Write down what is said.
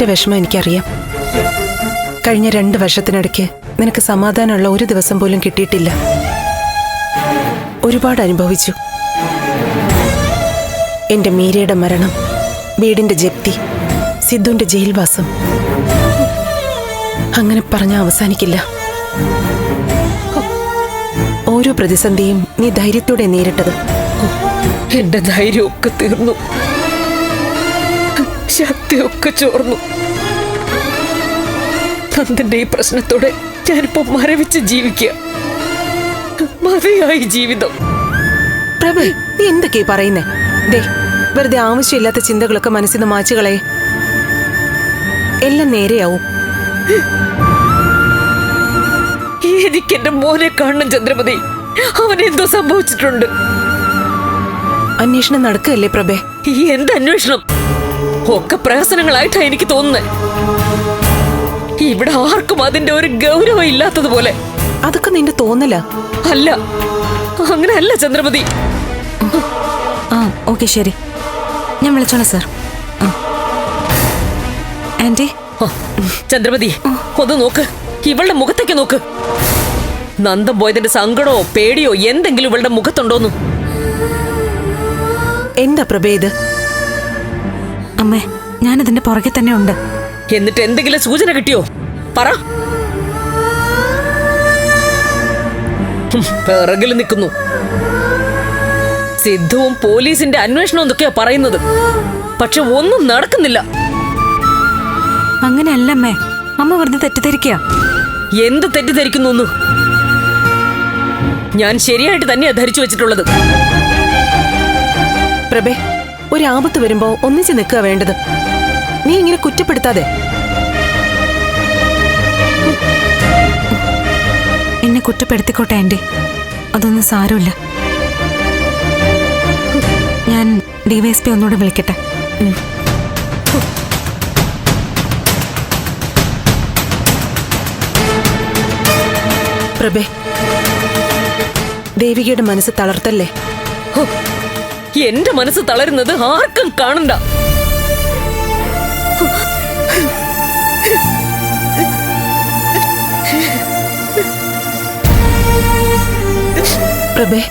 നിന്റെ വിഷമം എനിക്കറിയാം. കഴിഞ്ഞ 2 വർഷത്തിനിടയ്ക്ക് നിനക്ക് സമാധാനമുള്ള ഒരു ദിവസം പോലും കിട്ടിയിട്ടില്ല. ഒരുപാട് അനുഭവിച്ചു. എന്റെ മീരയുടെ മരണം, വീടിന്റെ ജപ്തി, സിദ്ധുവിന്റെ ജയിൽവാസം. അങ്ങനെ പറഞ്ഞാൽ അവസാനിക്കില്ല. ഓരോ പ്രതിസന്ധിയും നീ ധൈര്യത്തോടെ നേരിട്ടത്. എന്റെ ധൈര്യമൊക്കെ തീർന്നു, ശക്തിയൊക്കെ ചോർന്നു. നന്ദന്റെ ഈ പ്രശ്നത്തോടെ ഞാനിപ്പോ മരവിച്ച് ജീവിക്കുക. മതിയായി ജീവിതം. പ്രഭു, നീ എന്തൊക്കെയാ പറയുന്നേ? ദേ, വെറുതെ ആവശ്യമില്ലാത്ത ചിന്തകളൊക്കെ മനസ്സിൽ നിന്ന് മാച്ചുകളെ. എല്ലാം നേരെയാവും. എനിക്ക് എന്റെ മോനെ കാണണം ചന്ദ്രമതി. അവനെന്തോ സംഭവിച്ചിട്ടുണ്ട്. അന്വേഷണം നടക്കുകയല്ലേ പ്രഭേ? ഈ എന്ത് അന്വേഷണം? ഒക്കെ പ്രഹസനങ്ങളായിട്ടാ എനിക്ക് തോന്നുന്നത്. ഇവിടെ ആർക്കും അതിന്റെ ഒരു ഗൗരവം ഇല്ലാത്തതുപോലെ. അതൊക്കെ നിന്റെ തോന്നല. അല്ല, അങ്ങനെ അല്ല ചന്ദ്രമതി. ഓക്കെ, ശരി, ഞാൻ വിളിച്ചോളാം സാർ. ആന്റി. ചന്ദ്രമതി, ഒന്ന് നോക്ക്, ഇവളുടെ മുഖത്തേക്ക് നോക്ക്. നന്ദം പോയതിന്റെ സങ്കടമോ പേടിയോ എന്തെങ്കിലും ഇവളുടെ മുഖത്തുണ്ടോന്നു? എന്താ പ്രഭേ ഇത്? അമ്മേ, ഞാനതിന്റെ പുറകെ തന്നെ ഉണ്ട്. എന്നിട്ട് എന്തെങ്കിലും സൂചന കിട്ടിയോ? പറ. പിറകിൽ നിൽക്കുന്നു. സിദ്ധുവും പോലീസിന്റെ അന്വേഷണം എന്തൊക്കെയാ പറയുന്നത്. പക്ഷെ ഒന്നും നടക്കുന്നില്ല. അങ്ങനെയല്ല അമ്മേ, അമ്മ വെറുതെ തെറ്റിദ്ധരിക്കുക. എന്ത് തെറ്റിദ്ധരിക്കുന്നു? ഞാൻ ശരിയായിട്ട് തന്നെയാ ധരിച്ചു വെച്ചിട്ടുള്ളത്. പ്രഭേ, ഒരു ആപത്ത് വരുമ്പോ ഒന്നിച്ച് നിൽക്കുക വേണ്ടത്. നീ ഇങ്ങനെ കുറ്റപ്പെടുത്താതെ. എന്നെ കുറ്റപ്പെടുത്തിക്കോട്ടെ ആന്റി, അതൊന്നും സാരമില്ല. ഞാൻ DYSP ഒന്നുകൂടെ വിളിക്കട്ടെ. പ്രഭേ, ദേവികയുടെ മനസ്സ് തളർത്തല്ലേ. എന്റെ മനസ്സ് തളരുന്നത് ആർക്കും കാണണ്ട. പ്രഭേ,